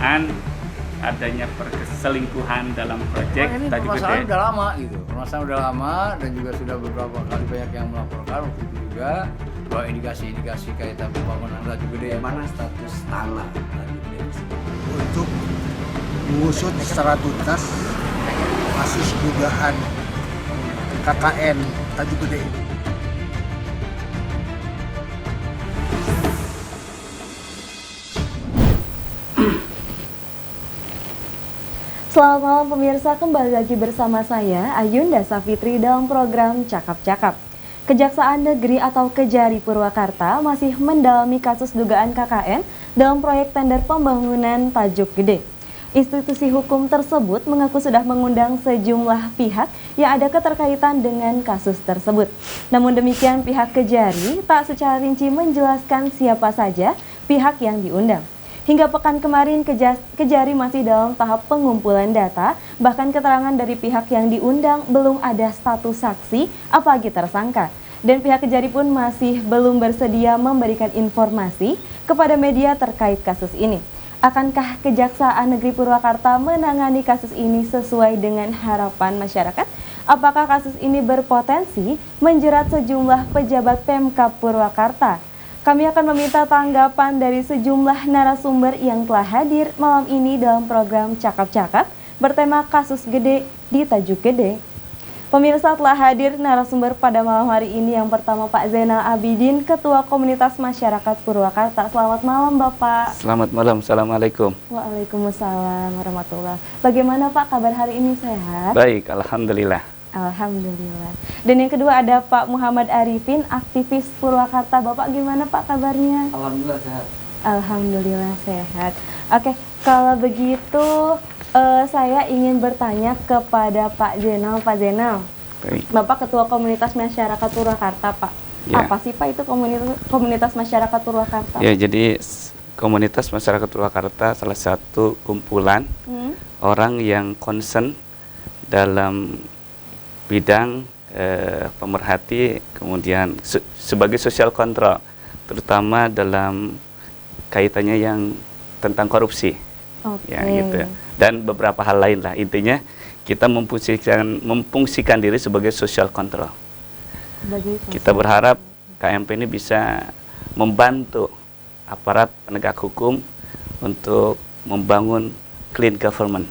dugaan adanya perselingkuhan dalam proyek ini Tajuk permasalahan Gede. udah lama gitu. Permasalahan udah lama dan juga sudah beberapa kali banyak yang melaporkan waktu itu juga bahwa indikasi-indikasi kaitan pembangunan Tajuk Gede. Bagaimana status tanah Tajuk Gede tersebut? Untuk mengusut secara tuntas kasus dugaan KKN Tajuk Gede ini. Selamat malam pemirsa, kembali lagi bersama saya Ayunda Safitri dalam program Cakap-Cakap. Kejaksaan Negeri atau Kejari Purwakarta masih mendalami kasus dugaan KKN dalam proyek tender pembangunan Tajuk Gede. Institusi hukum tersebut mengaku sudah mengundang sejumlah pihak yang ada keterkaitan dengan kasus tersebut. Namun demikian pihak Kejari tak secara rinci menjelaskan siapa saja pihak yang diundang. Hingga pekan kemarin, Kejari masih dalam tahap pengumpulan data, bahkan keterangan dari pihak yang diundang belum ada status saksi, apalagi tersangka. Dan pihak Kejari pun masih belum bersedia memberikan informasi kepada media terkait kasus ini. Akankah Kejaksaan Negeri Purwakarta menangani kasus ini sesuai dengan harapan masyarakat? Apakah kasus ini berpotensi menjerat sejumlah pejabat Pemkab Purwakarta? Kami akan meminta tanggapan dari sejumlah narasumber yang telah hadir malam ini dalam program Cakap-Cakap bertema kasus gede di Tajuk Gede. Pemirsa, telah hadir narasumber pada malam hari ini. Yang pertama Pak Zainal Abidin, Ketua Komunitas Masyarakat Purwakarta. Selamat malam Bapak. Selamat malam, Assalamualaikum. Waalaikumsalam warahmatullahi. Bagaimana Pak kabar hari ini, sehat? Baik, Alhamdulillah. Alhamdulillah. Dan yang kedua ada Pak Muhammad Arifin, aktivis Purwakarta. Bapak gimana Pak kabarnya? Alhamdulillah sehat. Alhamdulillah sehat. Oke, kalau begitu saya ingin bertanya kepada Pak Zainal. Pak Zainal, Baik. Bapak Ketua Komunitas Masyarakat Purwakarta, Pak. Ya. Apa sih Pak itu komunitas masyarakat Purwakarta? Ya, jadi komunitas masyarakat Purwakarta salah satu kumpulan orang yang concern dalam bidang pemerhati, kemudian sebagai social control, terutama dalam kaitannya yang tentang korupsi. Oke. Ya gitu, dan beberapa hal lain lah. Intinya kita memfungsikan diri sebagai social control. Kita berharap KMP ini bisa membantu aparat penegak hukum untuk membangun clean government.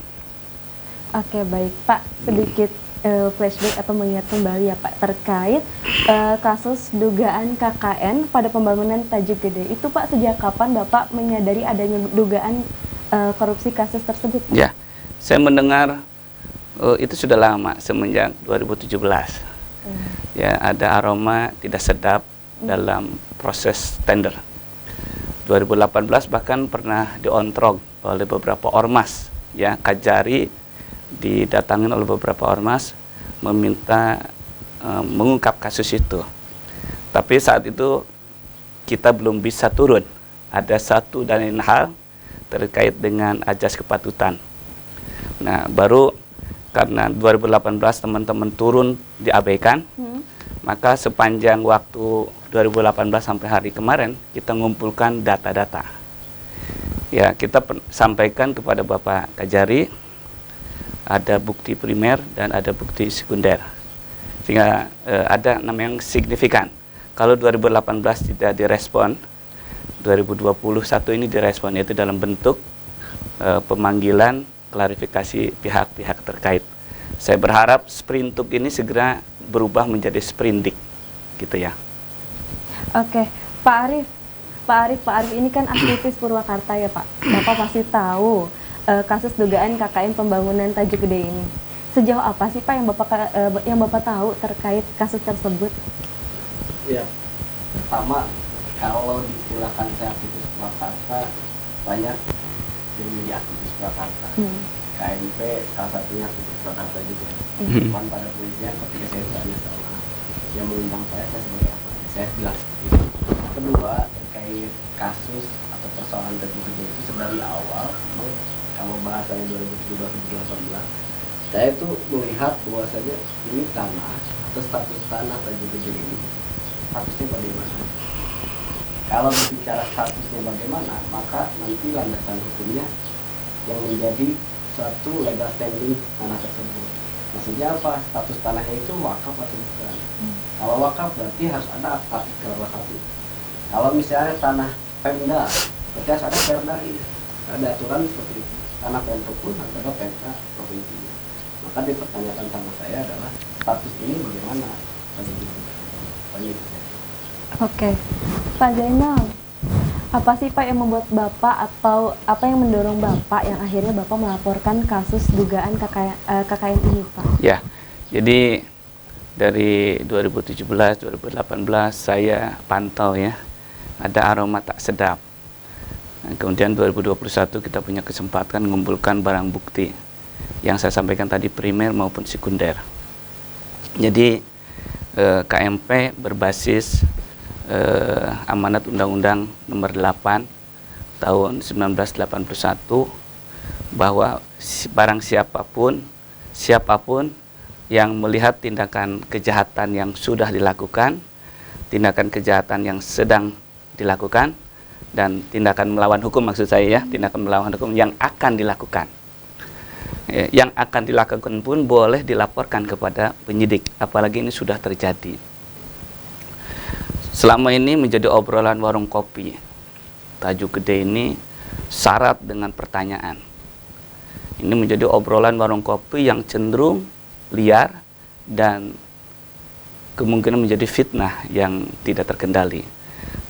Oke, baik Pak, sedikit flashback atau mengingat kembali ya Pak terkait kasus dugaan KKN pada pembangunan Tajuk Gede. Itu Pak, sejak kapan Bapak menyadari adanya dugaan korupsi kasus tersebut? Ya, saya mendengar itu sudah lama, semenjak 2017. Ya, ada aroma tidak sedap dalam proses tender. 2018 bahkan pernah diontrog oleh beberapa ormas, ya, Kejari didatangin oleh beberapa ormas meminta mengungkap kasus itu. Tapi saat itu kita belum bisa turun. Ada satu dan lain hal terkait dengan ajas kepatutan. Nah, baru karena 2018 teman-teman turun diabaikan, maka sepanjang waktu 2018 sampai hari kemarin kita mengumpulkan data-data. Ya, kita sampaikan kepada Bapak Kejari, ada bukti primer dan ada bukti sekunder, sehingga ada nama yang signifikan. Kalau 2018 tidak direspon, 2021 ini direspon, yaitu dalam bentuk pemanggilan klarifikasi pihak-pihak terkait. Saya berharap sprintuk ini segera berubah menjadi sprindik, gitu ya. Oke, Pak Arif ini kan aktivis Purwakarta ya Pak. Bapak pasti tahu kasus dugaan KKN pembangunan Tajuk Gede ini. Sejauh apa sih Pak yang Bapak tahu terkait kasus tersebut? Ya, pertama kalau diistilahkan saya aktivis Purwakarta, banyak yang menjadi aktivis Purwakarta. KMP salah satunya aktivis Purwakarta juga. Cuman pada prinsipnya ketika saya tanya sama yang mengundang saya sebagai apa? Saya bilang seperti itu. Kedua, terkait kasus atau persoalan Tajuk Gede itu sebenarnya awal, kalau bahasanya 2017-2018, saya itu melihat bahwasanya ini tanah atau status tanah Tajuk Gede ini statusnya bagaimana. Kalau berbicara statusnya bagaimana, maka nanti landasan hukumnya yang menjadi suatu legal standing tanah tersebut. Maksudnya apa? Status tanahnya itu wakaf atau bukan? Kalau wakaf berarti harus ada akta ikrar wakaf. Kalau misalnya tanah Pemda, berarti harus ada Perdai. Ada aturan seperti itu. Tanah Pemprov pun harus ada Pemda provinsi. Maka dipertanyakan sama saya adalah status ini bagaimana? Oke, Pak Zainal, apa sih Pak yang membuat Bapak atau apa yang mendorong Bapak yang akhirnya Bapak melaporkan kasus dugaan KKN ini, Pak? Ya, jadi dari 2017, 2018 saya pantau ya, ada aroma tak sedap. Nah, kemudian 2021 kita punya kesempatan mengumpulkan barang bukti yang saya sampaikan tadi, primer maupun sekunder. Jadi KMP berbasis amanat Undang-Undang Nomor 8 Tahun 1981 bahwa barang siapapun yang melihat tindakan kejahatan yang sudah dilakukan, tindakan kejahatan yang sedang dilakukan, dan tindakan melawan hukum, maksud saya ya, tindakan melawan hukum yang akan dilakukan. Yang akan dilakukan pun boleh dilaporkan kepada penyidik, apalagi ini sudah terjadi. Selama ini menjadi obrolan warung kopi, Tajuk Gede ini syarat dengan pertanyaan. Ini menjadi obrolan warung kopi yang cenderung liar dan kemungkinan menjadi fitnah yang tidak terkendali.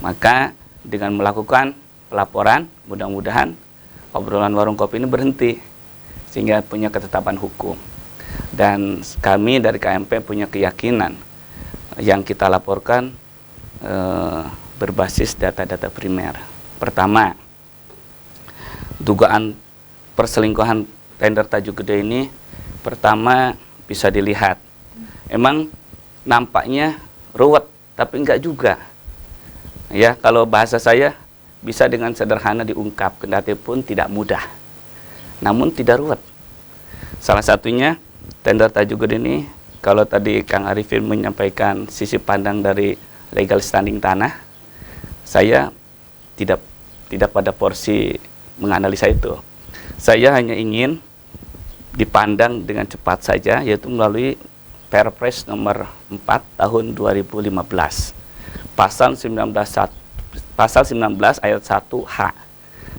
Maka dengan melakukan pelaporan, mudah-mudahan obrolan warung kopi ini berhenti sehingga punya ketetapan hukum. Dan kami dari KMP punya keyakinan yang kita laporkan berbasis data-data primer. Pertama, dugaan perselingkuhan tender Tajuk Gede ini pertama bisa dilihat. Emang nampaknya ruwet, tapi enggak juga. Ya, kalau bahasa saya bisa dengan sederhana diungkap, kendati pun tidak mudah. Namun tidak ruwet. Salah satunya tender Tajuk Gede ini, kalau tadi Kang Arifin menyampaikan sisi pandang dari legal standing tanah, saya tidak pada porsi menganalisa itu. Saya hanya ingin dipandang dengan cepat saja, yaitu melalui Perpres nomor 4 tahun 2015. Pasal 19 ayat 1H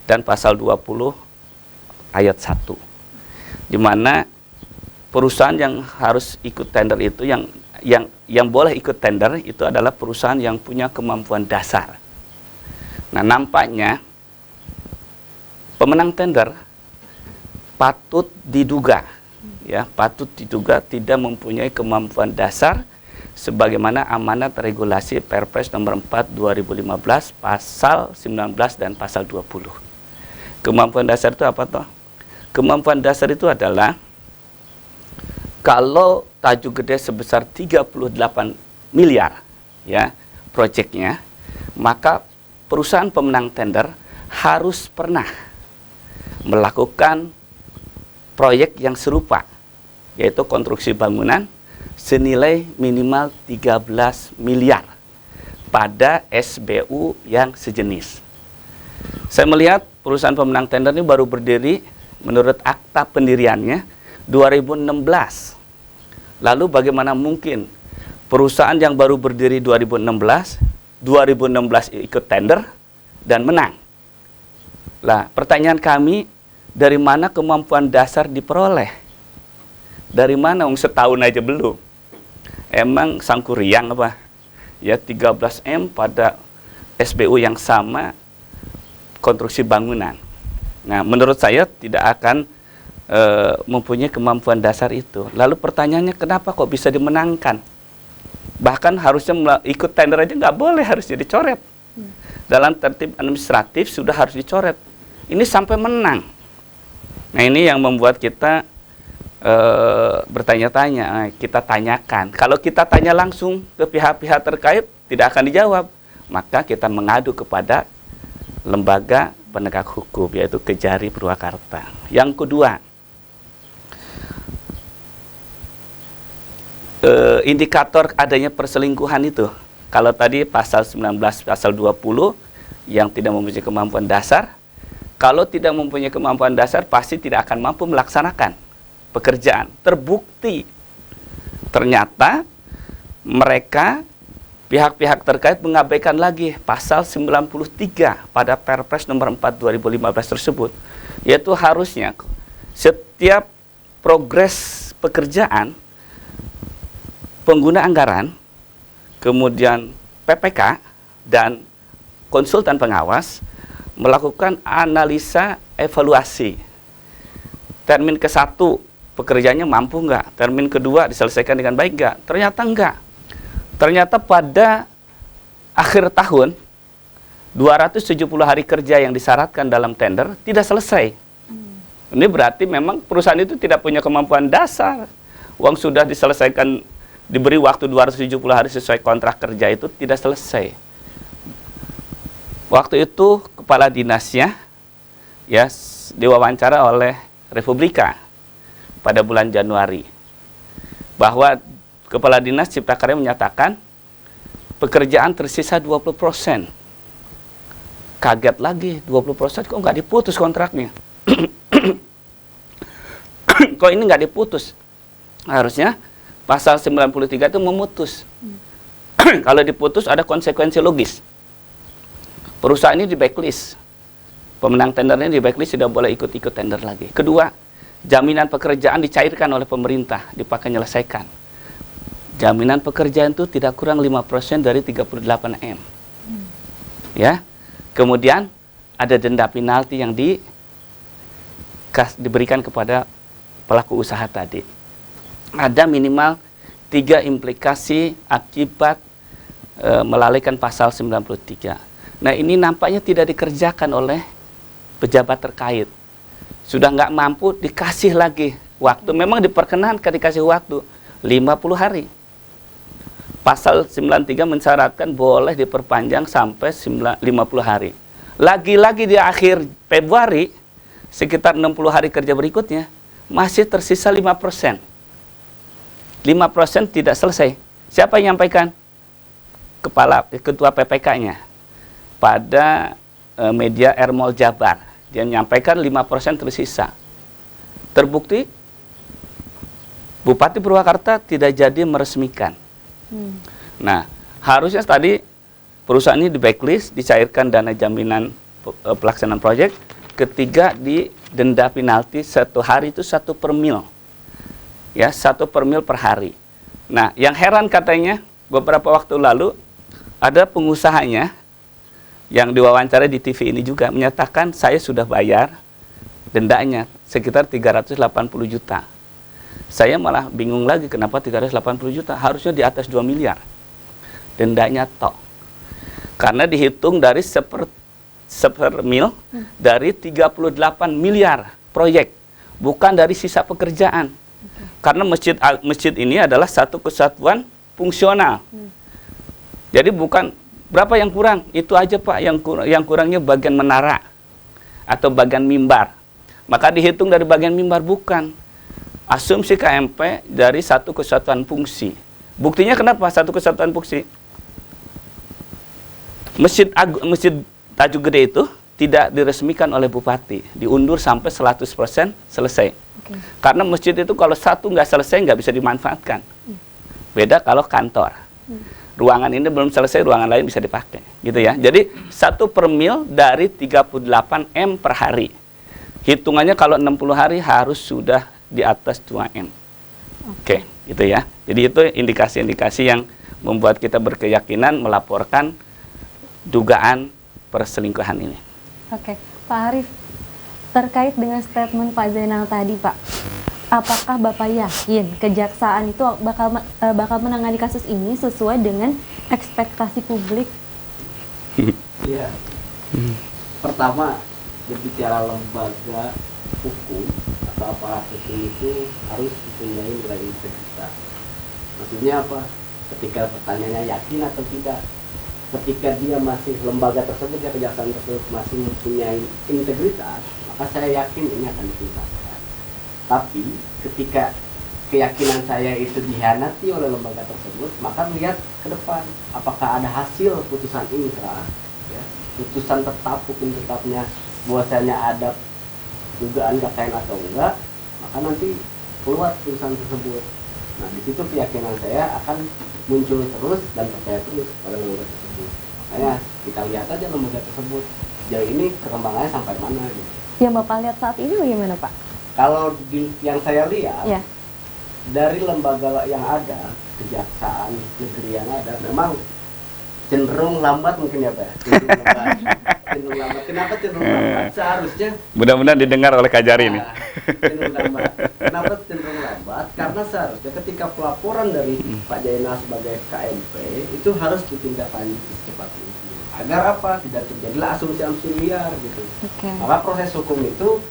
dan pasal 20 ayat 1. Di mana perusahaan yang harus ikut tender itu yang boleh ikut tender itu adalah perusahaan yang punya kemampuan dasar. Nah, nampaknya pemenang tender patut diduga tidak mempunyai kemampuan dasar sebagaimana amanat regulasi Perpres nomor 4 2015 pasal 19 dan pasal 20. Kemampuan dasar itu apa toh? Kemampuan dasar itu adalah kalau Tajuk Gede sebesar 38 miliar ya proyeknya, maka perusahaan pemenang tender harus pernah melakukan proyek yang serupa, yaitu konstruksi bangunan senilai minimal 13 miliar pada SBU yang sejenis. Saya melihat perusahaan pemenang tender ini baru berdiri menurut akta pendiriannya 2016. Lalu bagaimana mungkin perusahaan yang baru berdiri 2016 ikut tender dan menang? Lah, pertanyaan kami, dari mana kemampuan dasar diperoleh? Dari mana? Setahun aja belum. Emang sangkuriang apa? Ya 13M pada SBU yang sama konstruksi bangunan. Nah, menurut saya tidak akan mempunyai kemampuan dasar itu. Lalu pertanyaannya, kenapa kok bisa dimenangkan? Bahkan harusnya ikut tender aja nggak boleh, harus dicoret. Dalam tertib administratif sudah harus dicoret. Ini sampai menang. Nah, ini yang membuat kita bertanya-tanya. Kita tanyakan. Kalau kita tanya langsung ke pihak-pihak terkait, tidak akan dijawab. Maka kita mengadu kepada lembaga penegak hukum, yaitu Kejari Purwakarta. Yang kedua, indikator adanya perselingkuhan itu. Kalau tadi pasal 19, pasal 20 yang tidak mempunyai kemampuan dasar, kalau tidak mempunyai kemampuan dasar pasti tidak akan mampu melaksanakan pekerjaan. Terbukti ternyata mereka pihak-pihak terkait mengabaikan lagi pasal 93 pada Perpres nomor 4 2015 tersebut, yaitu harusnya setiap progres pekerjaan, pengguna anggaran, kemudian PPK dan konsultan pengawas melakukan analisa evaluasi. Termin ke-1 pekerjaannya mampu nggak? Termin kedua diselesaikan dengan baik nggak? Ternyata enggak. Ternyata pada akhir tahun 270 hari kerja yang disyaratkan dalam tender tidak selesai. Ini berarti memang perusahaan itu tidak punya kemampuan dasar. Uang sudah diselesaikan, diberi waktu 270 hari sesuai kontrak kerja itu tidak selesai. Waktu itu kepala dinasnya ya diwawancara oleh Republika pada bulan Januari, bahwa Kepala Dinas Cipta Karya menyatakan pekerjaan tersisa 20%. Kaget lagi, 20% kok nggak diputus kontraknya? Kok ini nggak diputus? Harusnya pasal 93 itu memutus. Kalau diputus ada konsekuensi logis. Perusahaan ini di backlist. Pemenang tendernya di backlist, tidak boleh ikut-ikut tender lagi. Kedua, jaminan pekerjaan dicairkan oleh pemerintah, dipakai menyelesaikan. Jaminan pekerjaan itu tidak kurang 5% dari 38 M. Ya. Kemudian ada denda penalti yang diberikan kepada pelaku usaha tadi. Ada minimal 3 implikasi akibat melalaikan pasal 93. Nah, ini nampaknya tidak dikerjakan oleh pejabat terkait. Sudah nggak mampu, dikasih lagi waktu. Memang diperkenankan dikasih waktu 50 hari. Pasal 93 mensyaratkan boleh diperpanjang sampai 50 hari. Lagi-lagi di akhir Februari, sekitar 60 hari kerja berikutnya, masih tersisa 5%. 5% tidak selesai. Siapa yang menyampaikan? Ketua PPK-nya. Pada media Ermol Jabar. Dia menyampaikan 5% tersisa. Terbukti, Bupati Purwakarta tidak jadi meresmikan. Nah, harusnya tadi perusahaan ini di backlist, dicairkan dana jaminan pelaksanaan proyek. Ketiga, di denda penalti 1 hari itu 1 per mil. Ya, 1 per mil per hari. Nah, yang heran katanya, beberapa waktu lalu, ada pengusahanya yang diwawancara di TV ini juga menyatakan saya sudah bayar dendanya sekitar 380 juta. Saya malah bingung lagi kenapa 380 juta, harusnya di atas 2 miliar dendanya tok. Karena dihitung dari seper mil dari 38 miliar proyek, bukan dari sisa pekerjaan. Karena masjid ini adalah satu kesatuan fungsional. Jadi bukan berapa yang kurang, itu aja Pak, yang kurangnya bagian menara atau bagian mimbar. Maka dihitung dari bagian mimbar, bukan. Asumsi KMP dari satu kesatuan fungsi. Buktinya kenapa satu kesatuan fungsi? Masjid Tajuk Gede itu tidak diresmikan oleh Bupati, diundur sampai 100% selesai. Karena masjid itu kalau satu nggak selesai nggak bisa dimanfaatkan. Beda kalau kantor. Ruangan ini belum selesai, ruangan lain bisa dipakai, gitu ya. Jadi 1 per mil dari 38 M per hari. Hitungannya kalau 60 hari harus sudah di atas 2 M. Oke, gitu ya. Jadi itu indikasi-indikasi yang membuat kita berkeyakinan melaporkan dugaan perselingkuhan ini. Oke, Pak Arief, terkait dengan statement Pak Zainal tadi, Pak, apakah Bapak yakin kejaksaan itu bakal menangani kasus ini sesuai dengan ekspektasi publik? Iya. Pertama, berbicara lembaga hukum atau aparat hukum itu harus mempunyai nilai integritas. Maksudnya apa? Ketika pertanyaannya yakin atau tidak, ketika dia masih lembaga tersebut, ya kejaksaan tersebut masih mempunyai integritas, maka saya yakin ini akan dituntaskan. Tapi ketika keyakinan saya itu dihianati oleh lembaga tersebut, maka lihat ke depan apakah ada hasil putusan inkrah, ya, putusan tetap, hukum tetapnya bahwasanya ada dugaan KKN atau enggak, maka nanti keluar putusan tersebut. Nah, di situ keyakinan saya akan muncul terus dan percaya terus pada lembaga tersebut. Makanya kita lihat aja lembaga tersebut sejauh ini perkembangannya sampai mana gitu. Yang Bapak lihat saat ini bagaimana, Pak? Kalau yang saya lihat Ya. dari lembaga yang ada, kejaksaan negeri yang ada, memang cenderung lambat mungkin ya Pak. Cenderung lambat. Cenderung lambat. Kenapa cenderung lambat? Seharusnya Mudah-mudahan didengar oleh Kak Jari ini. cenderung lambat. Kenapa cenderung lambat? Karena seharusnya ketika pelaporan dari Pak Jainal sebagai KMP itu harus ditindaklanjuti secepat mungkin. Agar apa? Tidak terjadilah asumsi-asumsi liar gitu. Oke. Maka proses hukum itu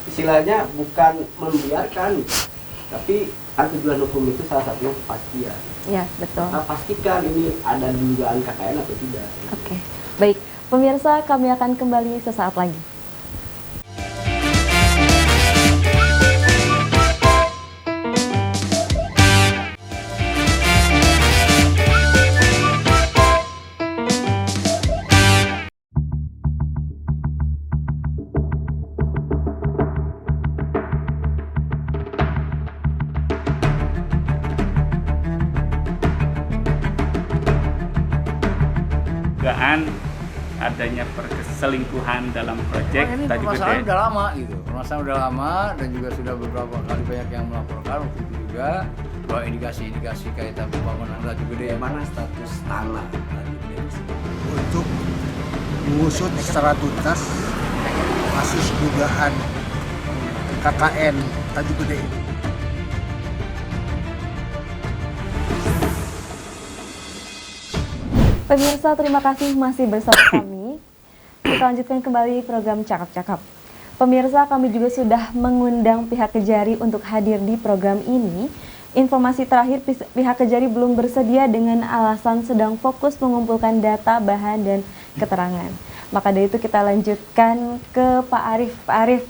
istilahnya bukan membiarkan, tapi kan tujuan hukum itu salah satunya kepastian. Ya, betul. Nah, pastikan ini ada dugaan KKN atau tidak. Oke. Baik, pemirsa, kami akan kembali sesaat lagi. Dugaan adanya perselingkuhan dalam proyek Ini Tanjung permasalahan Gede. udah lama gitu. Permasalahan udah lama dan juga sudah beberapa kali banyak yang melaporkan waktu itu juga bahwa indikasi-indikasi kaitan pembangunan Tanjung Gede. Bagaimana status tanah Tanjung Gede tersebut? Untuk mengusut secara tuntas kasus dugaan KKN Tanjung Gede ini. Pemirsa, terima kasih masih bersama kami. Kita lanjutkan kembali program Cakap-Cakap. Pemirsa, kami juga sudah mengundang pihak Kejari untuk hadir di program ini. Informasi terakhir, pihak Kejari belum bersedia dengan alasan sedang fokus mengumpulkan data, bahan, dan keterangan. Maka dari itu kita lanjutkan ke Pak Arief. Pak Arief,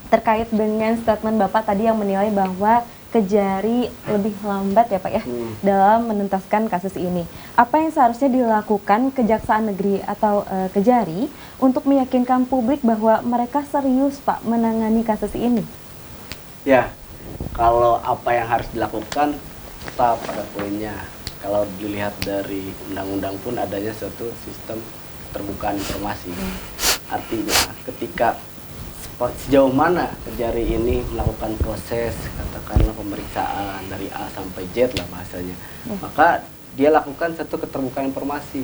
terkait dengan statement Bapak tadi yang menilai bahwa Kejari lebih lambat ya Pak ya dalam menuntaskan kasus ini. Apa yang seharusnya dilakukan Kejaksaan Negeri atau Kejari untuk meyakinkan publik bahwa mereka serius Pak menangani kasus ini? Ya, kalau apa yang harus dilakukan tetap pada poinnya. Kalau dilihat dari undang-undang pun adanya suatu sistem keterbukaan informasi. Artinya ketika sejauh mana Kejari ini melakukan proses katakanlah pemeriksaan dari A sampai Z lah bahasanya, maka dia lakukan satu keterbukaan informasi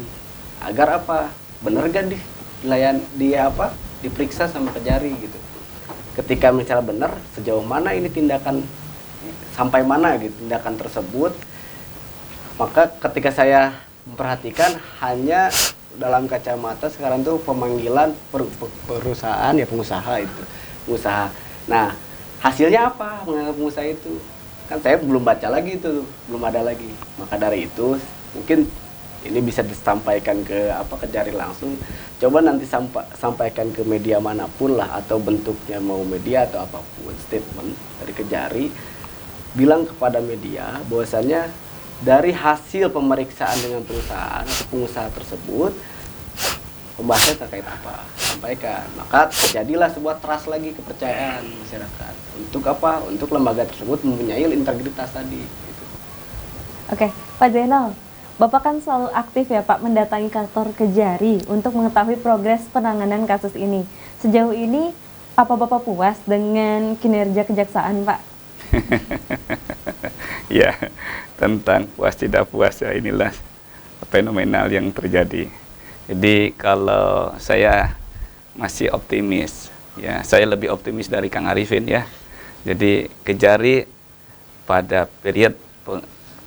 agar apa, benar gak diperiksa sama Kejari gitu. Ketika misalnya benar, sejauh mana ini tindakan, sampai mana gitu tindakan tersebut, maka ketika saya memperhatikan hanya dalam kacamata sekarang tuh pemanggilan perusahaan ya pengusaha itu pengusaha. Nah hasilnya apa mengenai pengusaha itu kan saya belum baca lagi itu, belum ada lagi. Maka dari itu mungkin ini bisa disampaikan ke Kejari langsung. Coba nanti sampaikan ke media manapun lah, atau bentuknya mau media atau apapun, statement dari Kejari bilang kepada media bahwasannya dari hasil pemeriksaan dengan perusahaan atau pengusaha tersebut, pembahasan terkait apa, sampaikan. Maka terjadilah sebuah trust lagi, kepercayaan masyarakat. Untuk apa? Untuk lembaga tersebut mempunyai integritas tadi. Gitu. Oke, Pak Zainal, Bapak kan selalu aktif ya Pak mendatangi kantor Kejari untuk mengetahui progres penanganan kasus ini. Sejauh ini, apa Bapak puas dengan kinerja kejaksaan Pak? Ya, tentang puas tidak puas ya inilah fenomenal yang terjadi. Jadi kalau saya masih optimis, ya saya lebih optimis dari Kang Arifin ya. Jadi Kejari pada periode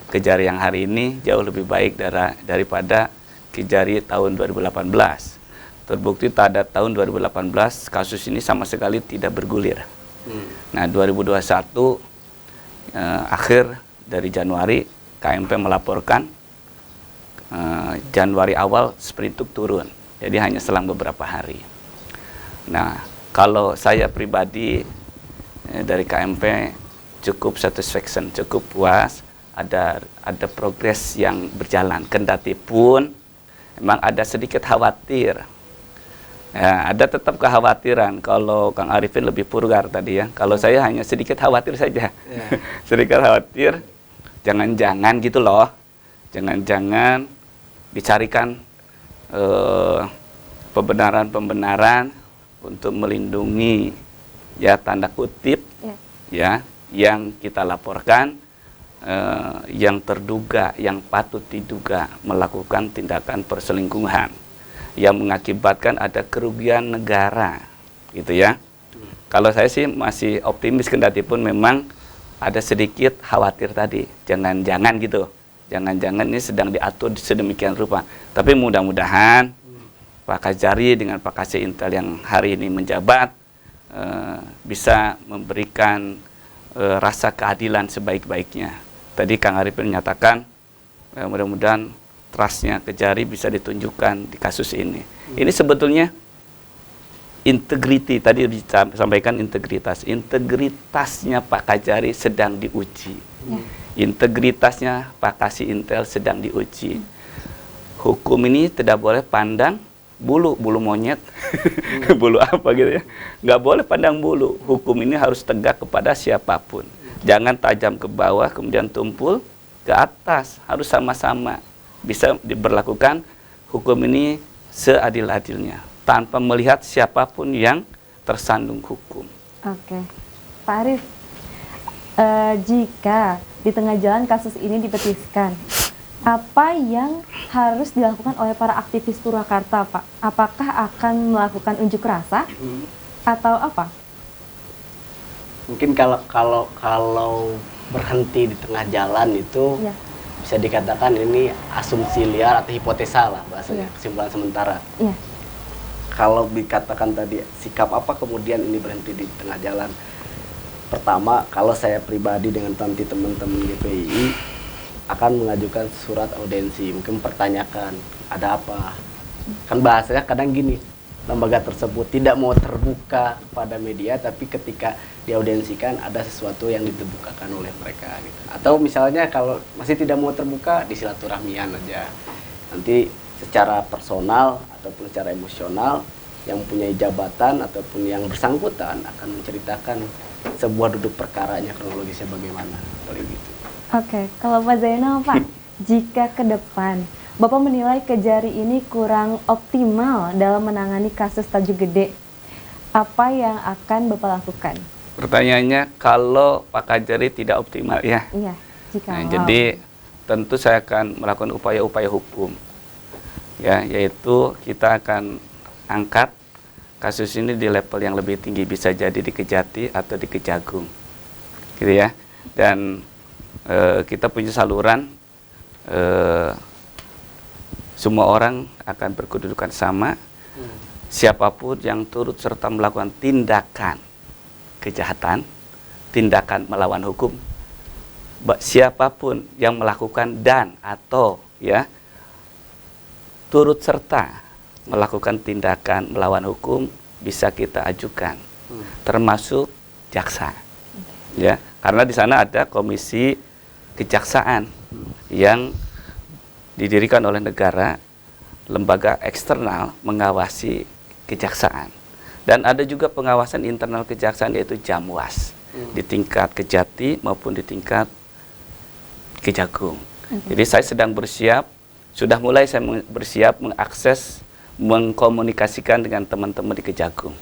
Kejari yang hari ini jauh lebih baik daripada Kejari tahun 2018. Terbukti pada tahun 2018 kasus ini sama sekali tidak bergulir. Nah 2021 akhir dari Januari KMP melaporkan Januari awal Sprintuk turun, jadi hanya selang beberapa hari. Nah kalau saya pribadi dari KMP cukup satisfaction, cukup puas, ada progres yang berjalan. Kendati pun memang ada sedikit khawatir Ya, ada tetap kekhawatiran. Kalau Kang Arifin lebih purgar tadi ya. Kalau saya hanya sedikit khawatir saja. Sedikit khawatir. Jangan-jangan gitu loh. Jangan-jangan dicarikan pembenaran-pembenaran untuk melindungi ya tanda kutip ya yang kita laporkan, yang terduga, yang patut diduga melakukan tindakan perselingkuhan yang mengakibatkan ada kerugian negara, gitu ya. Kalau saya sih masih optimis, kendati pun memang ada sedikit khawatir tadi, jangan-jangan gitu, jangan-jangan ini sedang diatur sedemikian rupa. Tapi mudah-mudahan Pak Kajari dengan Pak Kasih Intel yang hari ini menjabat bisa memberikan rasa keadilan sebaik-baiknya. Tadi Kang Arifin menyatakan mudah-mudahan trustnya Kejari bisa ditunjukkan di kasus ini. Ini sebetulnya integriti, tadi disampaikan integritas. Integritasnya Pak Kajari sedang diuji. Integritasnya Pak Kasih Intel sedang diuji. Hukum ini tidak boleh pandang bulu monyet, bulu apa gitu ya. Nggak boleh pandang bulu. Hukum ini harus tegak kepada siapapun. Jangan tajam ke bawah kemudian tumpul ke atas. Harus sama-sama bisa diberlakukan hukum ini seadil-adilnya tanpa melihat siapapun yang tersandung hukum. Oke, Pak Arif, jika di tengah jalan kasus ini dipetiskan, apa yang harus dilakukan oleh para aktivis Purwakarta, Pak? Apakah akan melakukan unjuk rasa atau apa? Mungkin kalau berhenti di tengah jalan itu bisa dikatakan ini asumsi liar atau hipotesa lah bahasanya, kesimpulan sementara. Kalau dikatakan tadi sikap apa kemudian ini berhenti di tengah jalan. Pertama, kalau saya pribadi dengan nanti teman-teman GPI akan mengajukan surat audensi, mungkin mempertanyakan ada apa. Kan bahasanya kadang gini, lembaga tersebut tidak mau terbuka pada media, tapi ketika diaudensikan ada sesuatu yang diterbukakan oleh mereka gitu. Atau misalnya kalau masih tidak mau terbuka, disilaturahmian aja. Nanti secara personal ataupun secara emosional yang punya jabatan ataupun yang bersangkutan akan menceritakan sebuah duduk perkaranya, kronologisnya bagaimana, paling gitu. Oke, kalau Pak Zainal, Pak, jika ke depan Bapak menilai Kejari ini kurang optimal dalam menangani kasus Tajuk Gede, apa yang akan Bapak lakukan? Pertanyaannya, kalau Pak Kajari tidak optimal ya? Iya, jika jadi tentu saya akan melakukan upaya-upaya hukum, ya, yaitu kita akan angkat kasus ini di level yang lebih tinggi, bisa jadi di Kejati atau di Kejagung, gitu ya. Dan kita punya saluran. Semua orang akan berkedudukan sama. Siapapun yang turut serta melakukan tindakan kejahatan, tindakan melawan hukum, siapapun yang melakukan dan atau ya turut serta melakukan tindakan melawan hukum bisa kita ajukan, termasuk jaksa, ya, karena di sana ada komisi kejaksaan yang didirikan oleh negara, lembaga eksternal mengawasi kejaksaan. Dan ada juga pengawasan internal kejaksaan, yaitu Jamwas, di tingkat Kejati maupun di tingkat Kejagung. Jadi saya sedang bersiap, sudah mulai saya bersiap mengakses, mengkomunikasikan dengan teman-teman di Kejagung.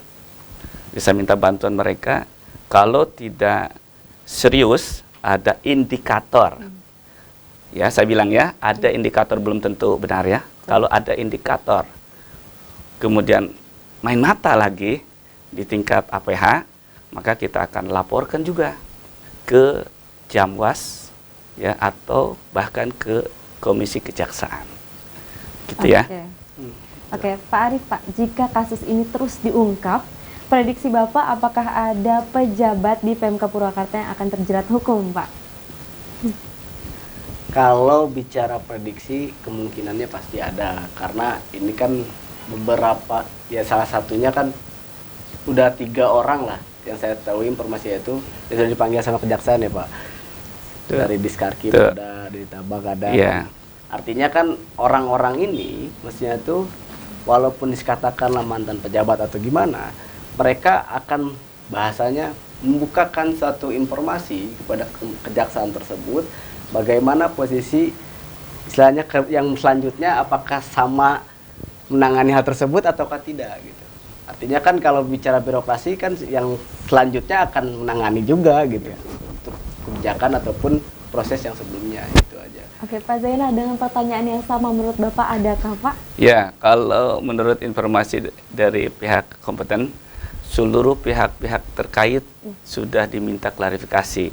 Bisa minta bantuan mereka, kalau tidak serius, ada indikator. Ya, saya bilang ya, ada indikator, belum tentu benar ya. Kalau ada indikator, kemudian main mata lagi di tingkat APH, maka kita akan laporkan juga ke Jamwas, ya, atau bahkan ke Komisi Kejaksaan. Gitu ya. Oke, Pak Arif, Pak, jika kasus ini terus diungkap, prediksi Bapak apakah ada pejabat di Pemkab Purwakarta yang akan terjerat hukum, Pak? Kalau bicara prediksi, kemungkinannya pasti ada. Karena ini kan beberapa, ya salah satunya kan udah 3 orang lah yang saya tahu informasinya itu yang sudah dipanggil sama kejaksaan ya Pak. Dari Diskarki ada, dari Tabak ada. Artinya kan orang-orang ini mestinya tuh walaupun dikatakanlah mantan pejabat atau gimana, mereka akan bahasanya membukakan suatu informasi kepada kejaksaan tersebut, bagaimana posisi istilahnya yang selanjutnya, apakah sama menangani hal tersebut ataukah tidak gitu. Artinya kan kalau bicara birokrasi kan yang selanjutnya akan menangani juga gitu ya, untuk kebijakan ataupun proses yang sebelumnya, itu aja. Oke, Pak Zainal, dengan pertanyaan yang sama menurut Bapak adakah Pak? Ya, kalau menurut informasi dari pihak kompeten, seluruh pihak-pihak terkait sudah diminta klarifikasi.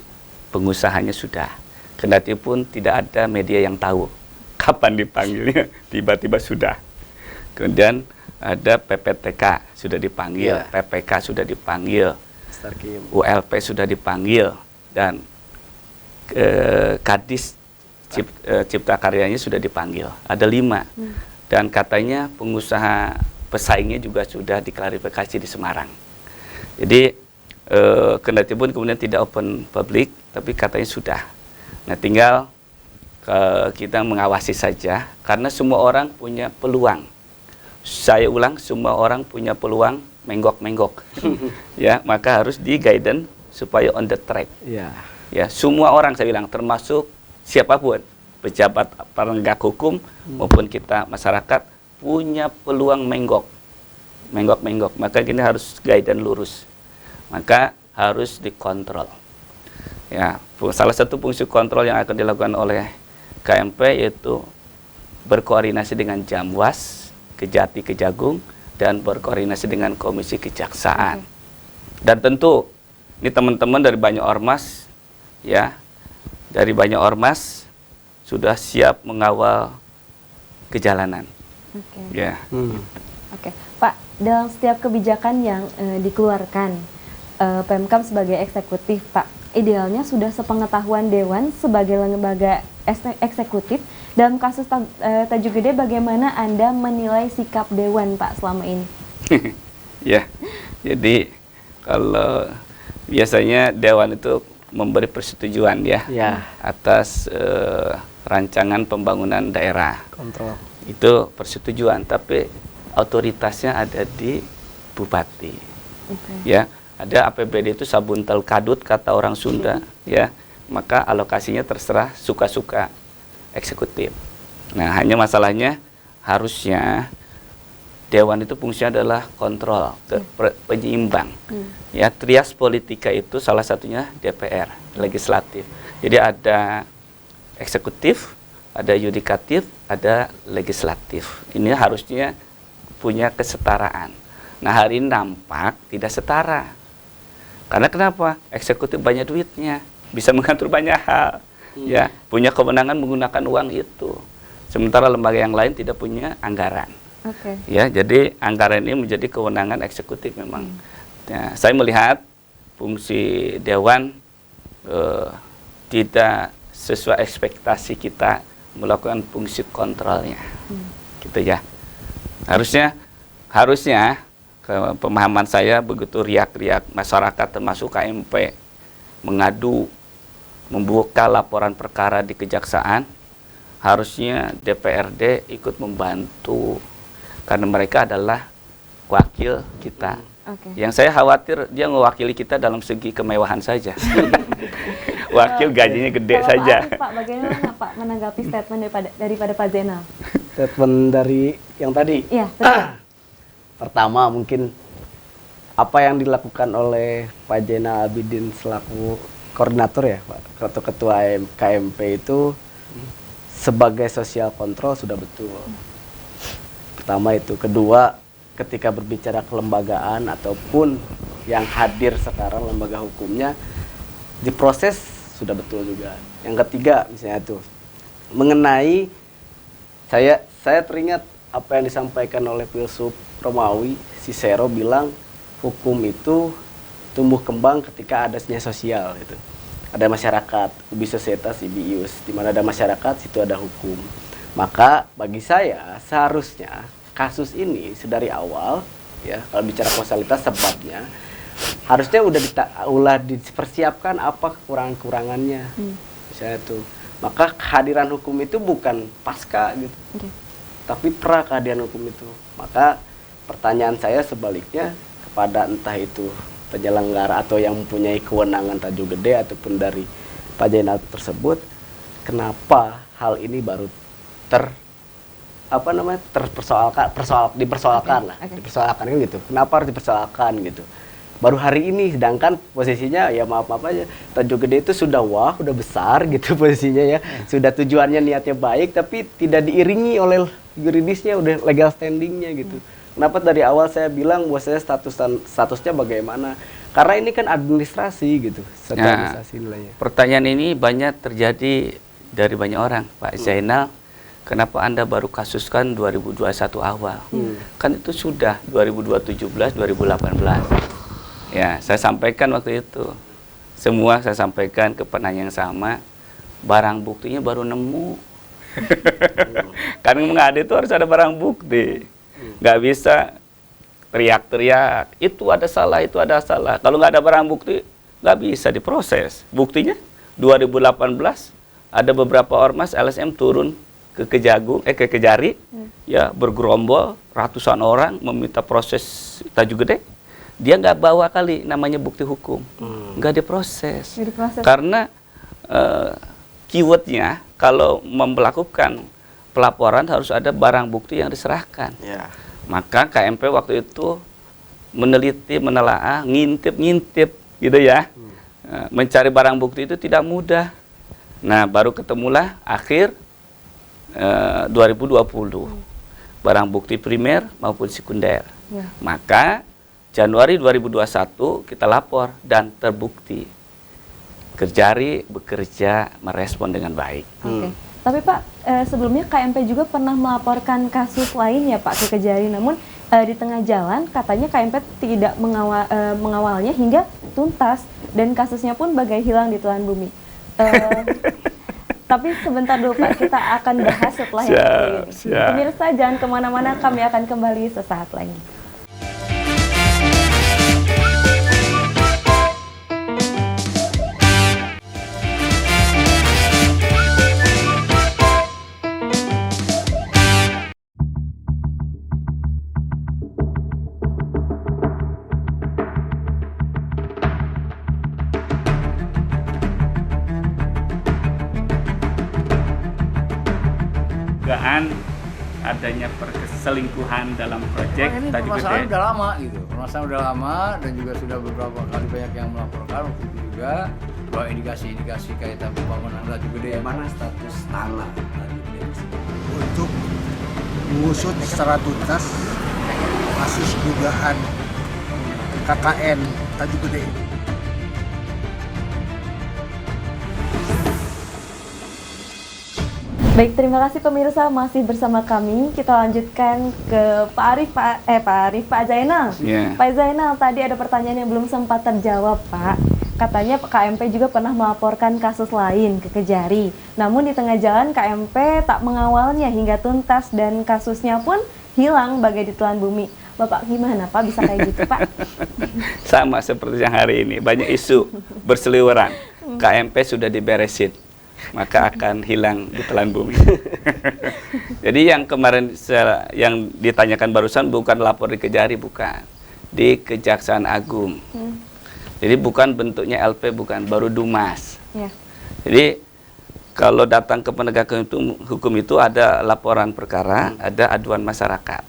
Pengusahanya sudah. Kendati pun tidak ada media yang tahu kapan dipanggilnya, tiba-tiba sudah. Kemudian ada PPTK sudah dipanggil, PPK sudah dipanggil, ULP sudah dipanggil, dan Kadis Cipta Karyanya sudah dipanggil. Ada 5. Dan katanya pengusaha pesaingnya juga sudah diklarifikasi di Semarang. Jadi kendati pun kemudian tidak open public, tapi katanya sudah. Nah, tinggal kita mengawasi saja, karena semua orang punya peluang. Saya ulang, semua orang punya peluang menggok-menggok. Ya, maka harus di guidance supaya on the track. Ya, semua orang saya bilang, termasuk siapapun, pejabat penegak hukum maupun kita masyarakat, punya peluang menggok-menggok. Maka kita harus guidance lurus. Maka harus dikontrol. Ya, salah satu fungsi kontrol yang akan dilakukan oleh KMP yaitu berkoordinasi dengan Jamwas, Kejati, Kejagung, dan berkoordinasi dengan Komisi Kejaksaan. Dan tentu ini teman-teman dari banyak ormas, ya, dari banyak ormas sudah siap mengawal kejalanan. Ya. Oke, Pak, dalam setiap kebijakan yang dikeluarkan Pemkab sebagai eksekutif, Pak, idealnya sudah sepengetahuan Dewan sebagai lembaga eksekutif. Dalam kasus Tajuk Gede, bagaimana Anda menilai sikap Dewan, Pak, selama ini? Ya, jadi kalau biasanya Dewan itu memberi persetujuan ya. Atas rancangan pembangunan daerah. Kontrol. Itu persetujuan, tapi otoritasnya ada di Bupati. Ya, ada APBD itu sabuntel kadut kata orang Sunda, ya. Maka alokasinya terserah suka-suka eksekutif. Nah, hanya masalahnya harusnya Dewan itu fungsinya adalah kontrol, penyeimbang. Ya, trias politika itu salah satunya DPR, legislatif. Jadi ada eksekutif, ada yudikatif, ada legislatif. Ini harusnya punya kesetaraan. Nah, hari ini nampak tidak setara. Karena kenapa? Eksekutif banyak duitnya, bisa mengatur banyak hal. Ya, punya kewenangan menggunakan uang itu. Sementara lembaga yang lain tidak punya anggaran. Ya, jadi anggaran ini menjadi kewenangan eksekutif memang. Ya, saya melihat fungsi Dewan tidak sesuai ekspektasi kita melakukan fungsi kontrolnya. Gitu ya. Harusnya pemahaman saya begitu riak-riak masyarakat termasuk KMP mengadu, membuka laporan perkara di kejaksaan, harusnya DPRD ikut membantu karena mereka adalah wakil kita. Yang saya khawatir dia mewakili kita dalam segi kemewahan saja. Wakil gajinya gede saja. Pak, bagaimana Pak menanggapi statement daripada Pak Zainal? Statement dari yang tadi? Iya, betul. Pertama, mungkin apa yang dilakukan oleh Pak Zainal Abidin selaku koordinator ya, Pak, atau ketua KMP itu sebagai social control sudah betul. Pertama itu. Kedua, ketika berbicara kelembagaan ataupun yang hadir sekarang lembaga hukumnya diproses sudah betul juga. Yang ketiga misalnya itu mengenai saya teringat apa yang disampaikan oleh Filsuf Romawi, Cicero bilang hukum itu tumbuh kembang ketika adanya sosial gitu. Ada masyarakat, ubi societas ibi ius, di mana ada masyarakat situ ada hukum. Maka bagi saya seharusnya kasus ini sedari awal ya, kalau bicara kausalitas sebabnya harusnya udah dipersiapkan apa kekurangan-kurangannya. Misalnya itu. Maka kehadiran hukum itu bukan pasca gitu. tapi pra keadilan hukum itu. Maka pertanyaan saya sebaliknya kepada entah itu penyelenggara atau yang mempunyai kewenangan Tajuk Gede ataupun dari Pak Zainal tersebut, kenapa hal ini baru dipersoalkan lah, dipersoalkan kan gitu. Kenapa harus dipersoalkan gitu? Baru hari ini, sedangkan posisinya ya maaf aja, Tajuk Gede itu sudah udah besar gitu posisinya ya, sudah tujuannya niatnya baik, tapi tidak diiringi oleh yuridisnya, udah legal standingnya gitu. Kenapa dari awal saya bilang bahwa saya statusnya bagaimana? Karena ini kan administrasi gitu, administrasi nilainya. Pertanyaan ini banyak terjadi dari banyak orang, Pak Zainal. Kenapa Anda baru kasuskan 2021 awal? Kan itu sudah 2017, 2018. Ya, saya sampaikan waktu itu. Semua saya sampaikan ke penanya yang sama. Barang buktinya baru nemu. Kan mengadil itu harus ada barang bukti. Nggak bisa teriak-teriak. Itu ada salah, itu ada salah. Kalau nggak ada barang bukti, nggak bisa diproses. Buktinya 2018 ada beberapa ormas LSM turun ke Kejari, ya bergerombol ratusan orang meminta proses Tajuk Gede. Dia nggak bawa kali namanya bukti hukum, nggak diproses. Karena keywordnya kalau melakukan pelaporan harus ada barang bukti yang diserahkan. Maka KMP waktu itu meneliti, menelaah, ngintip gitu ya. Mencari barang bukti itu tidak mudah. Nah, baru ketemulah akhir 2020 barang bukti primer maupun sekunder. Maka Januari 2021 kita lapor dan terbukti Kejari bekerja merespon dengan baik. Tapi Pak, sebelumnya KMP juga pernah melaporkan kasus lain ya Pak ke Kejari, namun di tengah jalan katanya KMP tidak mengawalnya hingga tuntas dan kasusnya pun bagai hilang di telan bumi. Tapi sebentar dulu Pak, kita akan bahas setelah yang satu ini. Pemirsa jangan kemana-mana, kami akan kembali sesaat lagi. Dugaan adanya perselingkuhan dalam proyek ini Tajuk permasalahan Gede. udah lama gitu. Permasalahan udah lama dan juga sudah beberapa kali banyak yang melaporkan waktu itu juga bahwa indikasi-indikasi kaitan pembangunan Tajuk Gede. Bagaimana status tanah Tajuk Gede Untuk mengusut secara tuntas kasus dugaan KKN Tajuk Gede ini. Baik, terima kasih pemirsa masih bersama kami. Kita lanjutkan ke Pak Zainal. Pak Zainal, tadi ada pertanyaan yang belum sempat terjawab, Pak. Katanya KMP juga pernah melaporkan kasus lain ke Kejari. Namun di tengah jalan KMP tak mengawalnya hingga tuntas dan kasusnya pun hilang bagai ditelan bumi. Bapak gimana Pak, bisa kayak gitu Pak? Sama seperti yang hari ini, banyak isu berseliweran. KMP sudah diberesin, maka akan hilang di telan bumi. Jadi yang kemarin yang ditanyakan barusan bukan lapor di Kejari, bukan. Di Kejaksaan Agung. Jadi bukan bentuknya LP, bukan, baru Dumas. Jadi kalau datang ke penegakan hukum itu ada laporan perkara, ada aduan masyarakat.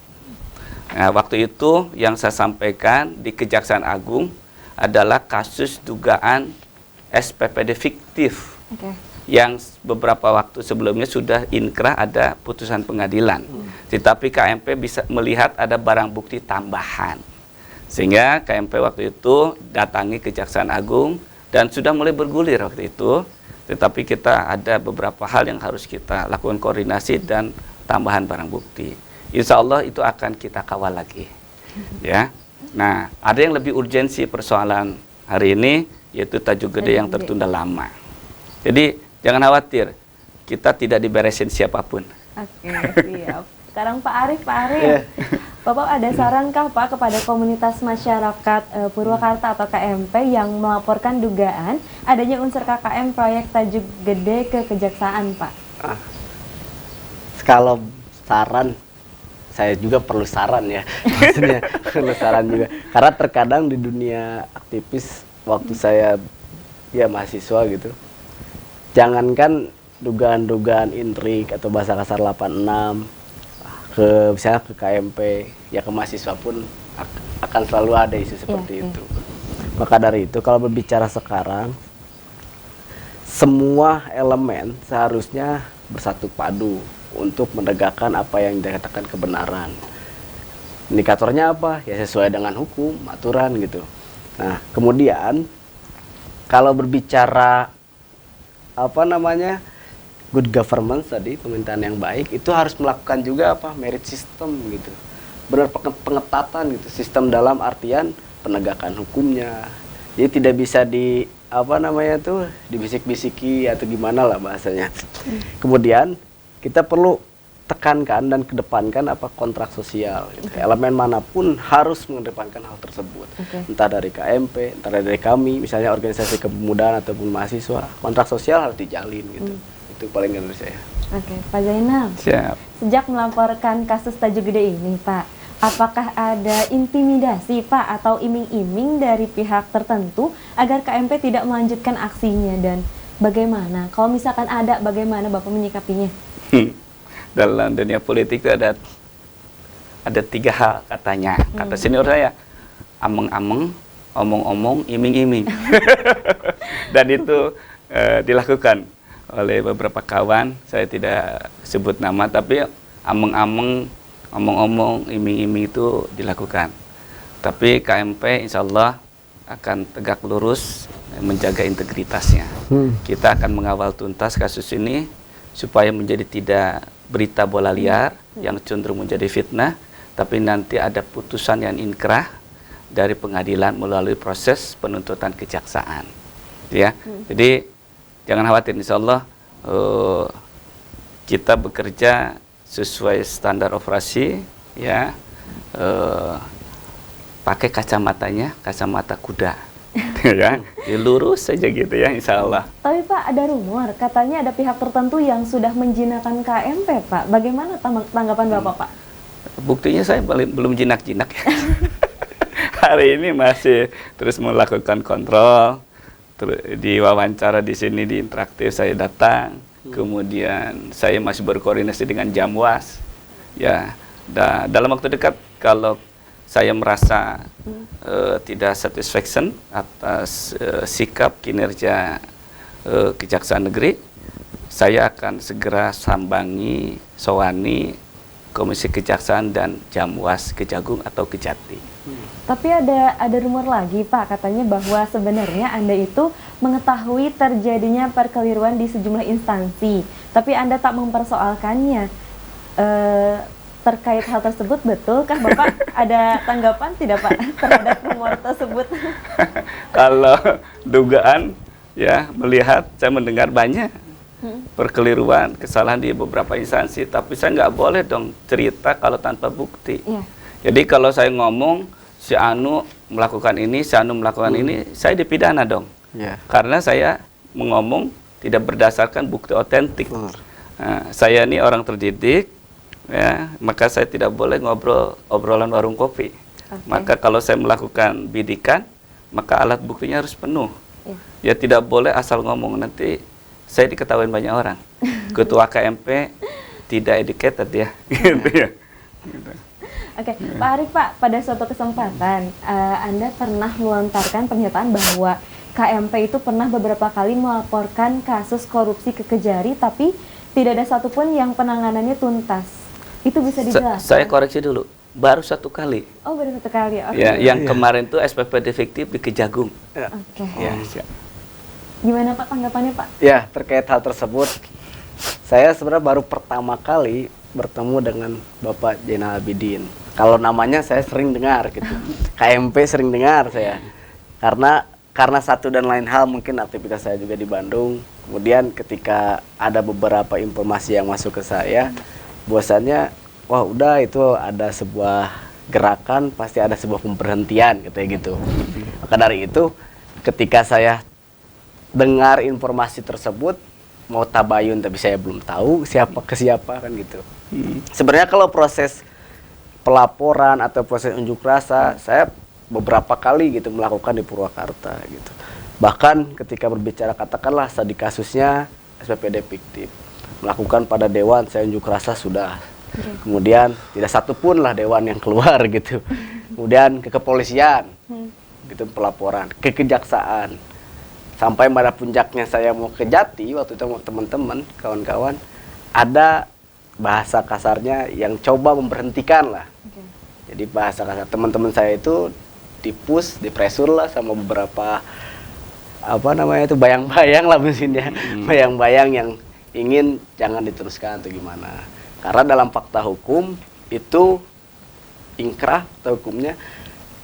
Nah, waktu itu yang saya sampaikan di Kejaksaan Agung adalah kasus dugaan SPPD fiktif. Yang beberapa waktu sebelumnya sudah inkrah, ada putusan pengadilan. Tetapi KMP bisa melihat ada barang bukti tambahan. Sehingga KMP waktu itu datangi Kejaksaan Agung dan sudah mulai bergulir waktu itu. Tetapi kita ada beberapa hal yang harus kita lakukan koordinasi dan tambahan barang bukti. Insya Allah itu akan kita kawal lagi. Ya. Nah, ada yang lebih urgensi persoalan hari ini, yaitu Tajuk Gede yang tertunda lama. Jadi jangan khawatir, kita tidak diberesin siapapun. Oke, siap. Sekarang Pak Arif. Bapak ada sarankah Pak kepada komunitas masyarakat Purwakarta atau KMP yang melaporkan dugaan adanya unsur KKN proyek Tajuk Gede ke Kejaksaan Pak? Kalau saran saya juga perlu saran ya, maksudnya perlu saran juga. Karena terkadang di dunia aktivis waktu saya ya mahasiswa gitu, jangankan dugaan-dugaan intrik atau bahasa kasar 86 ke misalnya ke KMP, ya ke mahasiswa pun akan selalu ada isu seperti itu. Maka dari itu kalau berbicara sekarang, semua elemen seharusnya bersatu padu untuk menegakkan apa yang dikatakan kebenaran. Indikatornya apa? Ya sesuai dengan hukum, aturan gitu. Nah, kemudian kalau berbicara apa namanya good governance tadi, pemerintahan yang baik, itu harus melakukan juga apa? Merit system gitu. Benar pengetatan gitu, sistem dalam artian penegakan hukumnya. Jadi tidak bisa di apa namanya tuh dibisik-bisiki atau gimana lah bahasanya. Kemudian kita perlu tekankan dan kedepankan apa kontrak sosial gitu. Elemen manapun harus mengedepankan hal tersebut. Entah dari KMP, entah dari kami misalnya organisasi kepemudaan ataupun mahasiswa, kontrak sosial harus dijalin gitu. Itu paling dari saya. Oke, Pak Zainal. Siap. Sejak melaporkan kasus Tajuk Gede ini, Pak, apakah ada intimidasi, Pak, atau iming-iming dari pihak tertentu agar KMP tidak melanjutkan aksinya, dan bagaimana? Kalau misalkan ada, bagaimana Bapak menyikapinya? Dalam dunia politik itu ada 3 hal katanya. Kata senior saya, ameng-ameng, omong-omong, iming-iming. Dan itu dilakukan oleh beberapa kawan, saya tidak sebut nama, tapi ameng-ameng, omong-omong, iming-iming itu dilakukan. Tapi KMP insya Allah akan tegak lurus menjaga integritasnya. Kita akan mengawal tuntas kasus ini supaya menjadi tidak berita bola liar yang cenderung menjadi fitnah, tapi nanti ada putusan yang inkrah dari pengadilan melalui proses penuntutan kejaksaan. Ya, jadi jangan khawatir, insya Allah kita bekerja sesuai standar operasi, ya, pakai kacamatanya, kacamata kuda, ya, lurus saja gitu ya, insya Allah. Tapi Pak, ada rumor katanya ada pihak tertentu yang sudah menjinakkan KMP, Pak. Bagaimana tanggapan Bapak, Pak? Buktinya saya belum jinak-jinak ya. Hari ini masih terus melakukan kontrol. Di wawancara di sini di interaktif saya datang, kemudian saya masih berkoordinasi dengan Jamwas, ya. Dalam waktu dekat kalau saya merasa tidak satisfaction atas sikap kinerja Kejaksaan Negeri, saya akan segera sambangi, sowani Komisi Kejaksaan dan Jamwas Kejagung atau Kejati. Tapi ada rumor lagi, Pak, katanya bahwa sebenarnya Anda itu mengetahui terjadinya perkeliruan di sejumlah instansi, tapi Anda tak mempersoalkannya. Terkait hal tersebut, betulkah Bapak? Ada tanggapan tidak, Pak, terhadap rumor tersebut? Kalau dugaan, ya, melihat, saya mendengar banyak perkeliruan, kesalahan di beberapa instansi, tapi saya nggak boleh dong cerita kalau tanpa bukti. Jadi kalau saya ngomong, si Anu melakukan ini, si Anu melakukan ini, saya dipidana dong. Karena saya mengomong tidak berdasarkan bukti otentik. Nah, saya ini orang terdidik, ya, maka saya tidak boleh ngobrol obrolan warung kopi. Maka kalau saya melakukan bidikan, maka alat buktinya harus penuh. Ya tidak boleh asal ngomong, nanti saya diketahui banyak orang. Ketua KMP tidak educated ya. Gitu ya. Gitu. Oke, Pak Arief, Pak, pada suatu kesempatan Anda pernah melontarkan pernyataan bahwa KMP itu pernah beberapa kali melaporkan kasus korupsi ke Kejari, tapi tidak ada satupun yang penanganannya tuntas. Itu bisa dijelaskan? Saya koreksi dulu, baru 1 kali. Oh, baru 1 kali, oke. Ya, yang kemarin itu SPP defektif di Kejagung. Oke. Ya, Gimana Pak tanggapannya, Pak? Ya, terkait hal tersebut, saya sebenarnya baru pertama kali bertemu dengan Bapak Zainal Abidin. Kalau namanya saya sering dengar gitu. KMP sering dengar saya. Karena satu dan lain hal, mungkin aktivitas saya juga di Bandung. Kemudian ketika ada beberapa informasi yang masuk ke saya, bahwasannya wah udah itu ada sebuah gerakan, pasti ada sebuah pemberhentian katanya gitu. Maka dari itu ketika saya dengar informasi tersebut, mau tabayun tapi saya belum tahu siapa ke siapa kan gitu. Sebenarnya kalau proses pelaporan atau proses unjuk rasa saya beberapa kali gitu melakukan di Purwakarta gitu. Bahkan ketika berbicara katakanlah studi kasusnya SPPD fiktif, melakukan pada dewan saya unjuk rasa sudah. Kemudian tidak satu pun lah dewan yang keluar gitu. Kemudian ke kepolisian, gitu pelaporan, ke kejaksaan. Sampai pada puncaknya saya mau ke Jati waktu itu teman-teman, kawan-kawan, ada bahasa kasarnya yang coba memberhentikan lah. Jadi bahasa kasar teman-teman saya itu dipus, dipresur lah sama beberapa apa namanya itu bayang-bayang lah mesinnya, bayang-bayang yang ingin jangan diteruskan atau gimana. Karena dalam fakta hukum itu ingkrah atau hukumnya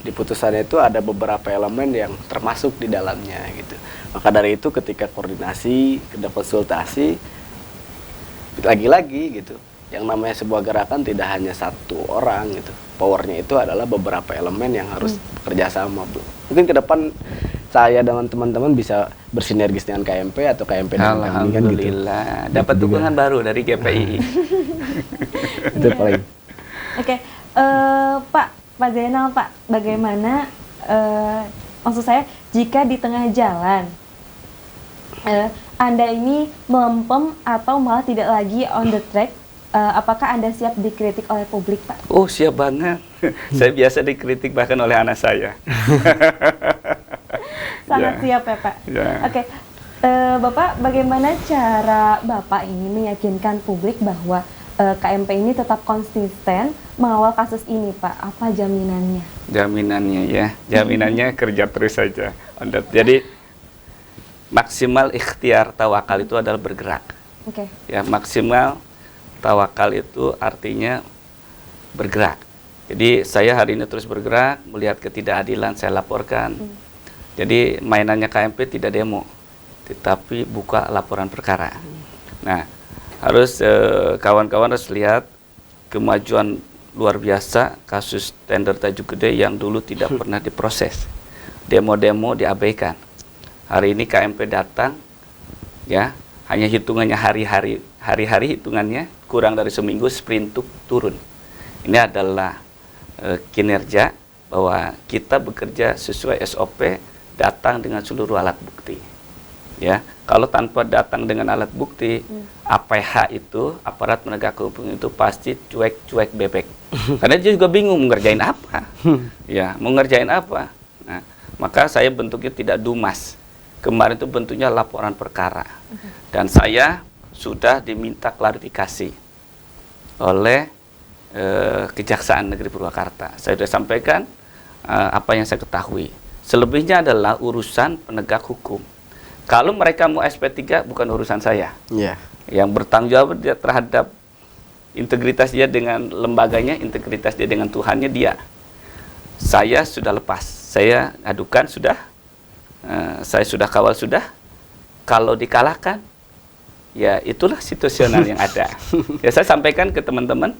di putusannya itu ada beberapa elemen yang termasuk di dalamnya gitu. Maka dari itu ketika koordinasi, ketika konsultasi, lagi-lagi gitu, yang namanya sebuah gerakan tidak hanya satu orang gitu. Powernya itu adalah beberapa elemen yang harus bekerja sama. Mungkin ke depan saya dan teman-teman bisa bersinergis dengan KMP atau KMP dengan kami kan gitu. Alhamdulillah, dapat dukungan baru dari GPI. Itu paling. Oke, Pak Zainal, Pak, bagaimana maksud saya jika di tengah jalan Anda ini melempem atau malah tidak lagi on the track, apakah Anda siap dikritik oleh publik, Pak? Oh, siap banget. Saya biasa dikritik bahkan oleh anak saya. Sangat siap ya, Pak. Oke, Bapak, bagaimana cara Bapak ini meyakinkan publik bahwa KMP ini tetap konsisten mengawal kasus ini, Pak? Apa jaminannya? Jaminannya ya, jaminannya kerja terus saja. Jadi maksimal ikhtiar tawakal itu adalah bergerak. Oke. Ya, maksimal tawakal itu artinya bergerak. Jadi saya hari ini terus bergerak, melihat ketidakadilan saya laporkan. Jadi mainannya KMP tidak demo, tetapi buka laporan perkara. Nah, harus kawan-kawan harus lihat kemajuan luar biasa kasus tender Tajuk Gede yang dulu tidak pernah diproses. Demo-demo diabaikan. Hari ini KMP datang, ya, hanya hitungannya hari-hari hitungannya kurang dari seminggu sprint turun. Ini adalah kinerja bahwa kita bekerja sesuai SOP, datang dengan seluruh alat bukti. Ya, kalau tanpa datang dengan alat bukti, APH itu, aparat penegak hukum itu pasti cuek-cuek bebek. Karena dia juga bingung mau ngerjain apa. Ya, mau ngerjain apa. Nah, maka saya bentuknya tidak dumas. Kemarin itu bentuknya laporan perkara. Dan saya sudah diminta klarifikasi oleh Kejaksaan Negeri Purwakarta. Saya sudah sampaikan apa yang saya ketahui. Selebihnya adalah urusan penegak hukum. Kalau mereka mau SP3 bukan urusan saya. Yang bertanggung jawab dia terhadap integritas dia dengan lembaganya, integritas dia dengan Tuhannya dia. Saya sudah lepas. Saya adukan sudah. Saya sudah kawal sudah. Kalau dikalahkan, ya itulah situasional yang ada. Ya saya sampaikan ke teman-teman,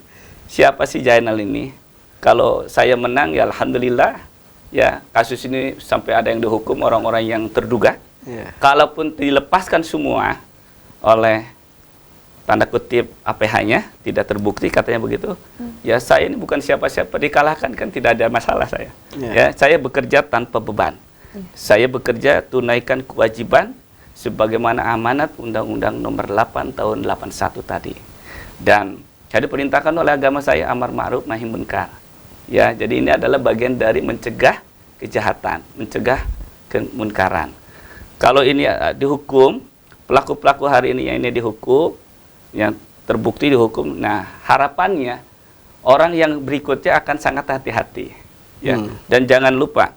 siapa sih Zainal ini? Kalau saya menang, ya alhamdulillah. Ya, kasus ini sampai ada yang dihukum orang-orang yang terduga. Kalaupun dilepaskan semua oleh tanda kutip APH-nya tidak terbukti katanya begitu. Ya saya ini bukan siapa-siapa, dikalahkan kan tidak ada masalah saya. Ya, saya bekerja tanpa beban. Saya bekerja tunaikan kewajiban sebagaimana amanat Undang-Undang Nomor 8 Tahun 81 tadi. Dan saya diperintahkan oleh agama saya amar ma'ruf nahi munkar. Ya, jadi ini adalah bagian dari mencegah kejahatan, mencegah kemunkaran. Kalau ini dihukum, pelaku-pelaku hari ini yang ini dihukum, yang terbukti dihukum, nah harapannya orang yang berikutnya akan sangat hati-hati. Ya. Dan jangan lupa,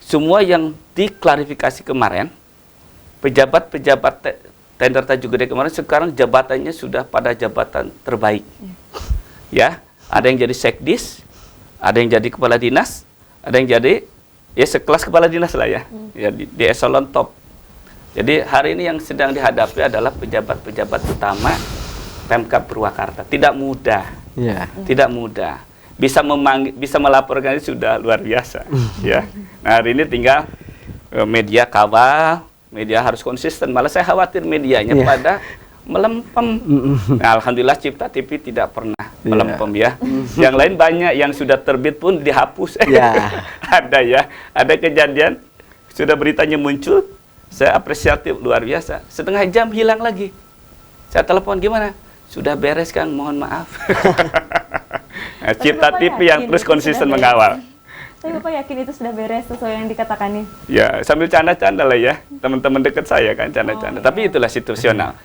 semua yang diklarifikasi kemarin, pejabat-pejabat tender Tajuk Gede kemarin, sekarang jabatannya sudah pada jabatan terbaik. Ya, ada yang jadi sekdis, ada yang jadi kepala dinas, ada yang jadi ya sekelas kepala dinas lah ya, ya di eselon top. Jadi hari ini yang sedang dihadapi adalah pejabat-pejabat utama Pemkab Purwakarta. Tidak mudah, tidak mudah. Bisa melaporkan itu sudah luar biasa. Ya. Nah hari ini tinggal media kawal, media harus konsisten. Malah saya khawatir medianya pada melempem. Nah, alhamdulillah Cipta TV tidak pernah melempem ya. Yang lain banyak yang sudah terbit pun dihapus. Ya. Ada ya, ada kejadian sudah beritanya muncul, saya apresiatif luar biasa. Setengah jam hilang lagi. Saya telepon, gimana? Sudah beres Kang, mohon maaf. Nah, Cipta Bapak TV yang yakin terus itu konsisten sudah mengawal. Tapi Bapak yakin itu sudah beres sesuai yang dikatakannya? Ya, sambil canda-canda lah ya. Teman-teman dekat saya kan canda-canda. Tapi itulah situasional.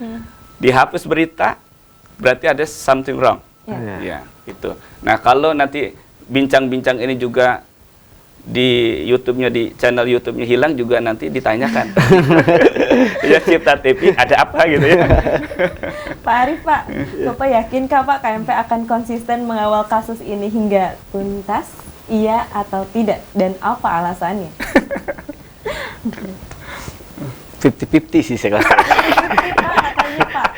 Dihapus berita, berarti ada something wrong. Ya, itu. Nah, kalau nanti bincang-bincang ini juga di YouTube-nya, di channel YouTube-nya hilang juga nanti ditanyakan. Ya, Cipta TV ada apa gitu ya. Pak Arief, Pak, Bapak yakinkah Pak KMP akan konsisten mengawal kasus ini hingga tuntas? Iya atau tidak? Dan apa alasannya? 50-50 sih saya rasa. Katanya Pak.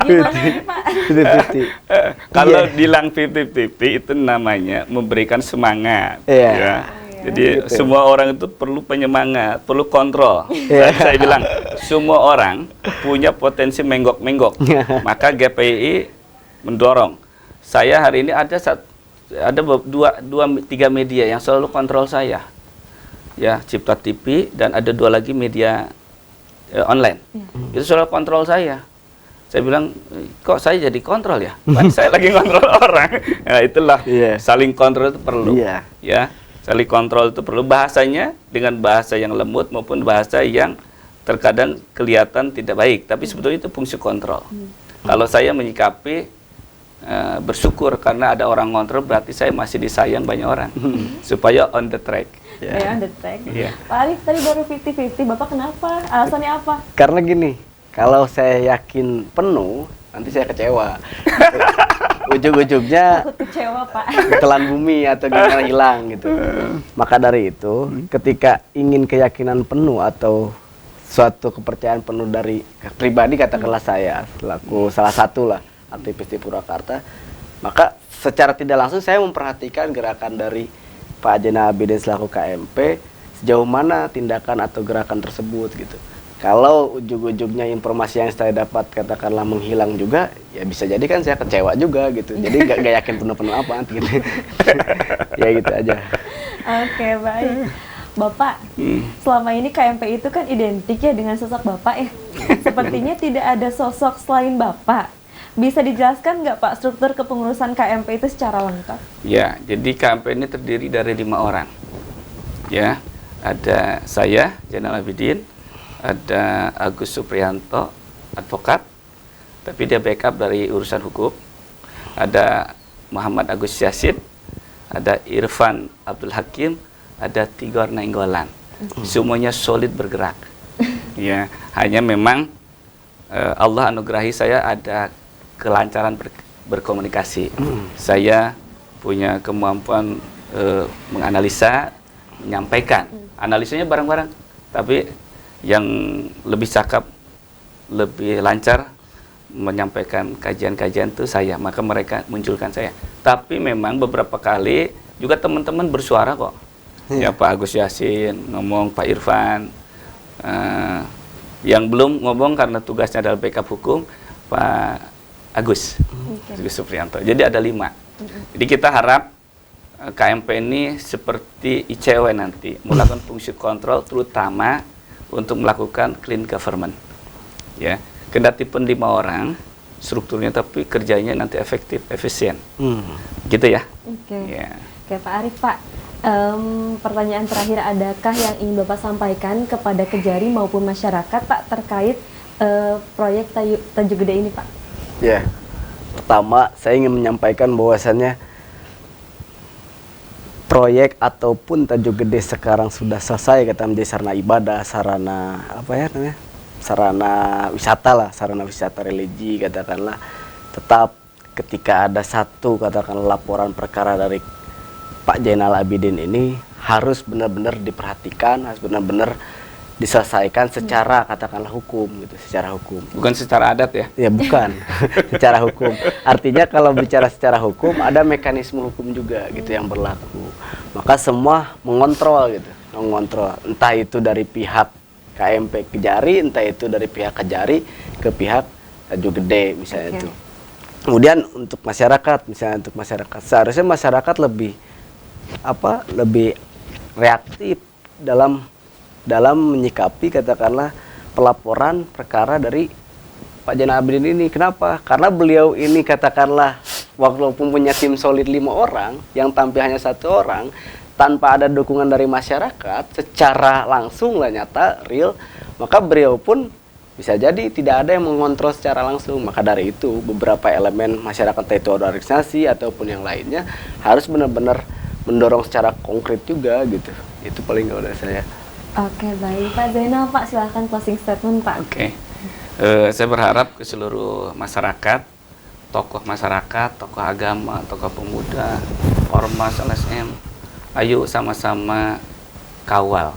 Gimana nih Pak? 50-50. Kalau bilang 50-50 itu namanya memberikan semangat. Iya. Ya. Jadi Gitu. semua orang itu perlu penyemangat, perlu kontrol. Saya bilang semua orang punya potensi menggok-menggok. Maka GPI mendorong. Saya hari ini ada tiga media yang selalu kontrol saya. Ya, Cipta TV dan ada 2 lagi media online. Itu selalu kontrol saya. Saya bilang, kok saya jadi kontrol ya? Kan saya lagi kontrol orang. Nah, itulah saling kontrol itu perlu. Ya, saling kontrol itu perlu, bahasanya dengan bahasa yang lembut maupun bahasa yang terkadang kelihatan tidak baik, tapi sebetulnya itu fungsi kontrol. Kalau saya menyikapi bersyukur karena ada orang kontrol, berarti saya masih disayang banyak orang supaya on the track. On the track. Pak Arief tadi baru 50-50, Bapak kenapa? Alasannya apa? Karena gini, kalau saya yakin penuh, nanti saya kecewa. Ujung-ujungnya Takut kecewa Pak. telan bumi atau gimana hilang gitu. Maka dari itu, ketika ingin keyakinan penuh atau suatu kepercayaan penuh dari pribadi, katakanlah saya selaku salah satu lah aktivis di Purwakarta, maka secara tidak langsung saya memperhatikan gerakan dari Pak Zainal Abidin selaku KMP, sejauh mana tindakan atau gerakan tersebut gitu. Kalau ujung-ujungnya informasi yang saya dapat katakanlah menghilang juga, ya bisa jadi kan saya kecewa juga gitu. Jadi gak yakin penuh-penuh apa gitu. Ya gitu aja. Oke, baik. Bapak, selama ini KMP itu kan identik ya dengan sosok Bapak ya. Sepertinya tidak ada sosok selain Bapak. Bisa dijelaskan nggak Pak struktur kepengurusan KMP itu secara lengkap? Ya, jadi KMP ini terdiri dari 5 orang. Ya, ada saya, Zainal Abidin, ada Agus Supriyanto, advokat, tapi dia backup dari urusan hukum. Ada Muhammad Agus Yasin, ada Irfan Abdul Hakim, ada Tigor Nainggolan. Semuanya solid bergerak. Ya, hanya memang Allah anugerahi saya ada kelancaran berkomunikasi. Saya punya kemampuan menganalisa, menyampaikan. Analisanya bareng-bareng, tapi yang lebih cakap, lebih lancar menyampaikan kajian-kajian itu saya, maka mereka munculkan saya. Tapi memang beberapa kali juga teman-teman bersuara kok. Ya, Pak Agus Yasin ngomong, Pak Irfan, yang belum ngomong karena tugasnya adalah backup hukum, Pak Agus Supriyanto. Jadi ada 5. Jadi kita harap KMP ini seperti ICW nanti melakukan fungsi kontrol, terutama untuk melakukan clean government. Ya, kendati pun 5 orang strukturnya, tapi kerjanya nanti efektif, efisien. Gitu ya. Oke, Pak Arief, Pak. Pertanyaan terakhir, adakah yang ingin Bapak sampaikan kepada Kejari maupun masyarakat Pak terkait proyek Tanjung Gede ini Pak? Ya, pertama saya ingin menyampaikan bahwasannya proyek ataupun Tanjung Gede sekarang sudah selesai, kata menjadi sarana ibadah, sarana apa ya namanya, sarana wisata lah, sarana wisata religi katakanlah. Tetap ketika ada satu katakanlah laporan perkara dari Pak Zainal Abidin ini harus benar-benar diperhatikan, harus benar-benar diselesaikan secara katakanlah hukum gitu, secara hukum. Bukan secara adat ya? Ya bukan, secara hukum. Artinya kalau bicara secara hukum ada mekanisme hukum juga gitu yang berlaku. Maka semua mengontrol gitu, mengontrol. Entah itu dari pihak KMP Kejari, entah itu dari pihak Kejari ke pihak Tanjung Gede misalnya itu. Kemudian untuk masyarakat, misalnya untuk masyarakat, seharusnya masyarakat lebih reaktif dalam menyikapi katakanlah pelaporan perkara dari Pak Zainal Abidin ini. Kenapa? Karena beliau ini katakanlah walaupun punya tim solid 5 orang, yang tampil hanya 1 orang, tanpa ada dukungan dari masyarakat secara langsung lah, nyata, real, maka beliau pun bisa jadi tidak ada yang mengontrol secara langsung. Maka dari itu beberapa elemen masyarakat, itu organisasi ataupun yang lainnya, harus benar-benar mendorong secara konkret juga gitu. Itu paling kalau dari saya. Oke, baik Pak Zainal, Pak silahkan closing statement Pak. Oke. Saya berharap ke seluruh masyarakat, tokoh masyarakat, tokoh agama, tokoh pemuda, ormas, LSM, ayo sama-sama kawal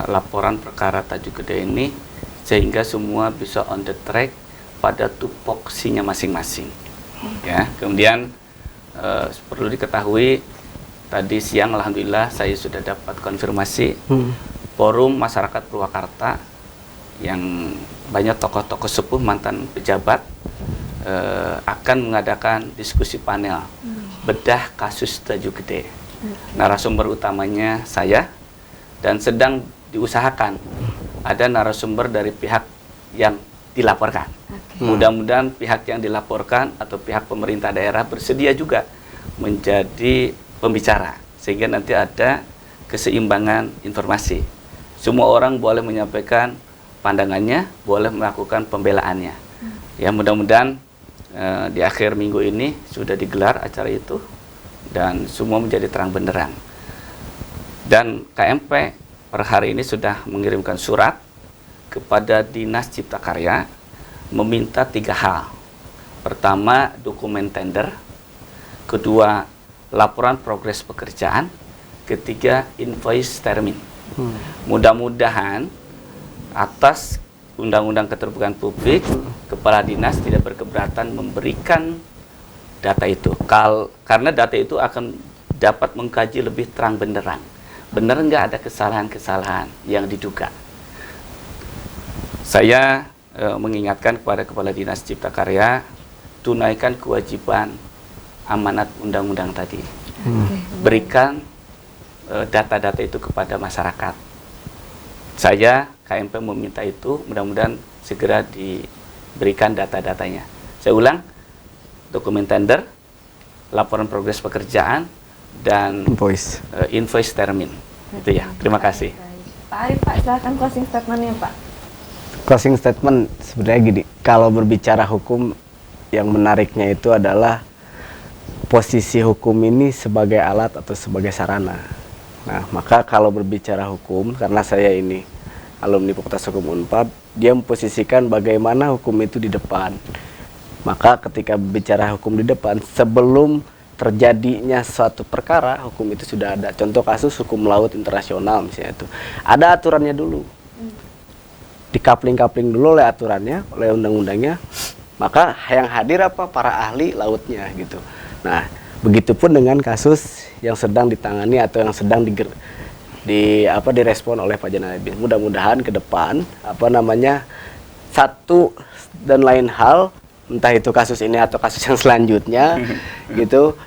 laporan perkara Tajuk Gede ini, sehingga semua bisa on the track pada tupoksinya masing-masing. Ya, kemudian perlu diketahui, tadi siang alhamdulillah saya sudah dapat konfirmasi forum masyarakat Purwakarta yang banyak tokoh-tokoh sepuh mantan pejabat akan mengadakan diskusi panel bedah kasus Tajuk Gede. Narasumber utamanya saya, dan sedang diusahakan ada narasumber dari pihak yang dilaporkan. Mudah-mudahan pihak yang dilaporkan atau pihak pemerintah daerah bersedia juga menjadi pembicara, sehingga nanti ada keseimbangan informasi. Semua orang boleh menyampaikan pandangannya, boleh melakukan pembelaannya. Ya, mudah-mudahan di akhir minggu ini sudah digelar acara itu dan semua menjadi terang benderang. Dan KMP per hari ini sudah mengirimkan surat kepada Dinas Cipta Karya meminta 3 hal. Pertama, dokumen tender. Kedua, laporan progres pekerjaan. Ketiga, invoice termin. Mudah-mudahan atas Undang-Undang Keterbukaan Publik, Kepala Dinas tidak berkeberatan memberikan data itu. Karena data itu akan dapat mengkaji lebih terang benderang. Benar nggak ada kesalahan-kesalahan yang diduga. Saya mengingatkan kepada Kepala Dinas Cipta Karya, tunaikan kewajiban amanat undang-undang tadi. Berikan data-data itu kepada masyarakat. Saya, KMP meminta itu, mudah-mudahan segera diberikan data-datanya. Saya ulang, dokumen tender, laporan progres pekerjaan, dan invoice termin. Itu ya, terima kasih. Pak Arif, Pak silahkan closing statementnya Pak. Closing statement sebenarnya gini, kalau berbicara hukum, yang menariknya itu adalah posisi hukum ini sebagai alat atau sebagai sarana. Nah, maka kalau berbicara hukum, karena saya ini alumni Fakultas Hukum Unpad, dia memposisikan bagaimana hukum itu di depan. Maka ketika berbicara hukum di depan, sebelum terjadinya suatu perkara, hukum itu sudah ada. Contoh kasus hukum laut internasional misalnya itu. Ada aturannya dulu. Dikapling-kapling dulu oleh aturannya, oleh undang-undangnya. Maka yang hadir apa? Para ahli lautnya gitu. Nah, begitupun dengan kasus yang sedang ditangani atau yang sedang direspon oleh Pak Zainal Abidin. Mudah-mudahan ke depan satu dan lain hal, entah itu kasus ini atau kasus yang selanjutnya gitu,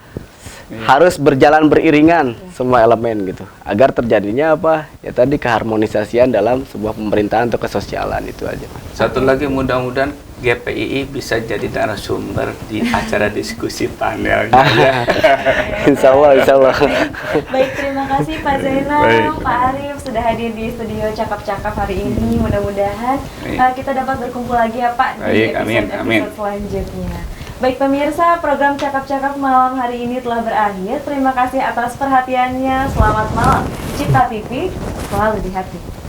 harus berjalan beriringan semua elemen gitu, agar terjadinya ya tadi keharmonisasian dalam sebuah pemerintahan atau kesosialan. Itu aja. Satu lagi, mudah-mudahan GPII bisa jadi narasumber di acara diskusi panel. Insya Allah. Baik, terima kasih Pak Zainal, Baik. Pak Arif sudah hadir di studio Cakap-Cakap hari ini. Mudah-mudahan kita dapat berkumpul lagi ya Pak di episode selanjutnya. Baik pemirsa, program Cakap-Cakap malam hari ini telah berakhir. Terima kasih atas perhatiannya. Selamat malam. Cipta TV, selalu di hati.